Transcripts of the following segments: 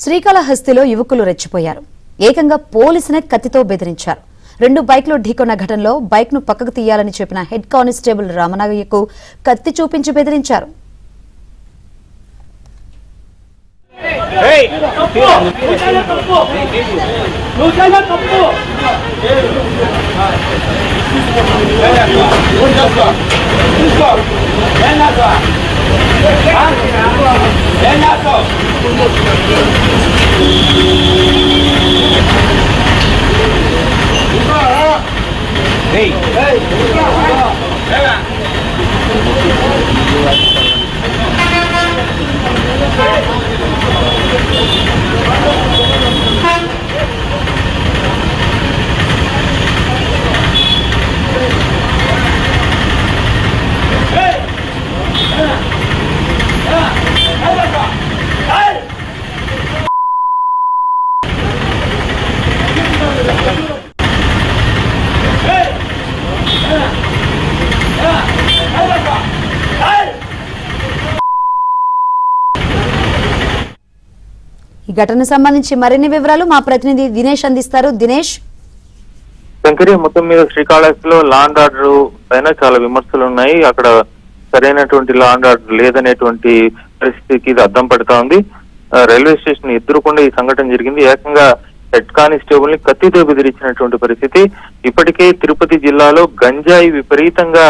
శ్రీకాళహస్తిలో యువకులు రెచ్చిపోయారు. ఏకంగా పోలీసునే కత్తితో బెదిరించారు. 2 బైక్లు ఢీకొన్న ఘటనలో బైక్ ను పక్కకు తీయాలని చెప్పిన హెడ్ కానిస్టేబుల్ రామనాగయ్యకు కత్తి చూపించి బెదిరించారు. ఈ ఘటనకు సంబంధించి మరిన్ని వివరాలు మా ప్రతినిధి దినేష్ అందిస్తారు. దినేష్, శంకరి, మొత్తం మీద శ్రీకాళహస్తిలో లా అండ్ ఆర్డర్ పైన చాలా విమర్శలు ఉన్నాయి. అక్కడ సరైనటువంటి లా అండ్ ఆర్డర్ లేదనేటువంటి పరిస్థితికి ఇది అద్దం పడుతా ఉంది. రైల్వే స్టేషన్ ఎదురుకుండా ఈ సంఘటన జరిగింది. ఏకంగా హెడ్ కానిస్టేబుల్ ని కత్తితో బెదిరించినటువంటి పరిస్థితి. ఇప్పటికే తిరుపతి జిల్లాలో గంజాయి విపరీతంగా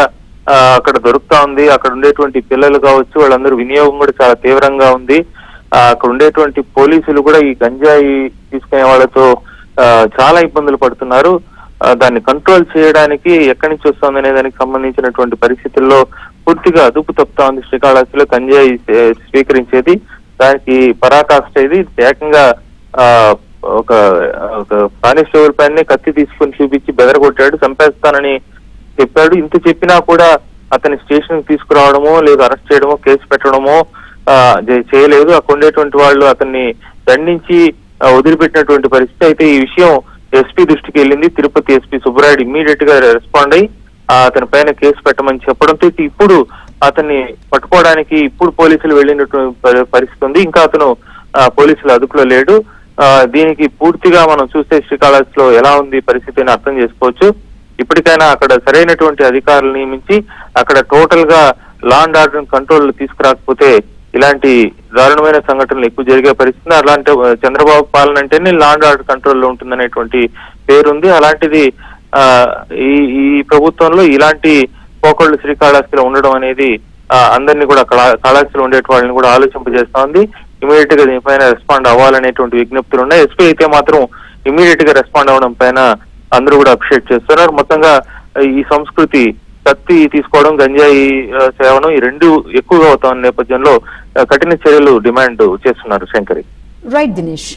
అక్కడ దొరుకుతా ఉంది. అక్కడ ఉండేటువంటి పిల్లలు కావచ్చు, వాళ్ళందరూ వినియోగం కూడా చాలా తీవ్రంగా ఉంది. అక్కడ ఉండేటువంటి పోలీసులు కూడా ఈ గంజాయి తీసుకునే వాళ్ళతో చాలా ఇబ్బందులు పడుతున్నారు. దాన్ని కంట్రోల్ చేయడానికి ఎక్కడి నుంచి వస్తుంది అనే దానికి సంబంధించినటువంటి పరిస్థితుల్లో పూర్తిగా అదుపు తప్పుతా ఉంది. శ్రీకాళహస్తిలో గంజాయి స్వీకరించేది, దానికి పరాకాష్ట ఇది. ఏకంగా ఒక కానిస్టేబుల్ పైన కత్తి తీసుకుని చూపించి బెదరగొట్టాడు, చంపేస్తానని చెప్పాడు. ఇంత చెప్పినా కూడా అతని స్టేషన్ తీసుకురావడమో లేదా అరెస్ట్ చేయడమో కేసు పెట్టడమో చేయలేదు. అక్కడ ఉండేటువంటి వాళ్ళు అతన్ని దండించి వదిలిపెట్టినటువంటి పరిస్థితి. అయితే ఈ విషయం ఎస్పీ దృష్టికి వెళ్ళింది. తిరుపతి ఎస్పీ సుబ్బరాయుడు ఇమ్మీడియట్ గా రెస్పాండ్ అయ్యి అతని పైన కేసు పెట్టమని చెప్పడంతో ఇప్పుడు అతన్ని పట్టుకోవడానికి ఇప్పుడు పోలీసులు వెళ్ళినటువంటి పరిస్థితి ఉంది. ఇంకా అతను పోలీసుల అదుపులో లేడు. దీనికి పూర్తిగా మనం చూస్తే శ్రీకాళహస్తిలో ఎలా ఉంది పరిస్థితిని అర్థం చేసుకోవచ్చు. ఇప్పటికైనా అక్కడ సరైనటువంటి అధికారులు నియమించి అక్కడ టోటల్ గా లా అండ్ ఆర్డర్ కంట్రోల్ తీసుకురాకపోతే ఇలాంటి దారుణమైన సంఘటనలు ఎక్కువ జరిగే పరిస్థితి. అలాంటి చంద్రబాబు పాలన అంటేనే లా అండ్ ఆర్డర్ కంట్రోల్లో ఉంటుందనేటువంటి పేరుంది. అలాంటిది ఈ ప్రభుత్వంలో ఇలాంటి పోకళ్ళు శ్రీకాళహస్తిలో ఉండడం అనేది అందరినీ కూడా కాళహస్తిలో ఉండే వాళ్ళని కూడా ఆలోచింపజేస్తా ఉంది. ఇమీడియట్ గా దీనిపైన రెస్పాండ్ అవ్వాలనేటువంటి విజ్ఞప్తులు ఉన్నాయి. ఎస్పీ అయితే మాత్రం ఇమీడియట్ గా రెస్పాండ్ అవ్వడం పైన అందరూ కూడా అప్రిషియేట్ చేస్తున్నారు. మొత్తంగా ఈ సంస్కృతి కత్తి తీసుకోవడం, గంజాయి సేవనం ఈ రెండు ఎక్కువగా అవుతున్న నేపథ్యంలో కఠిన చర్యలు డిమాండ్ చేస్తున్నారు. శంకరి, రైట్ దినేష్.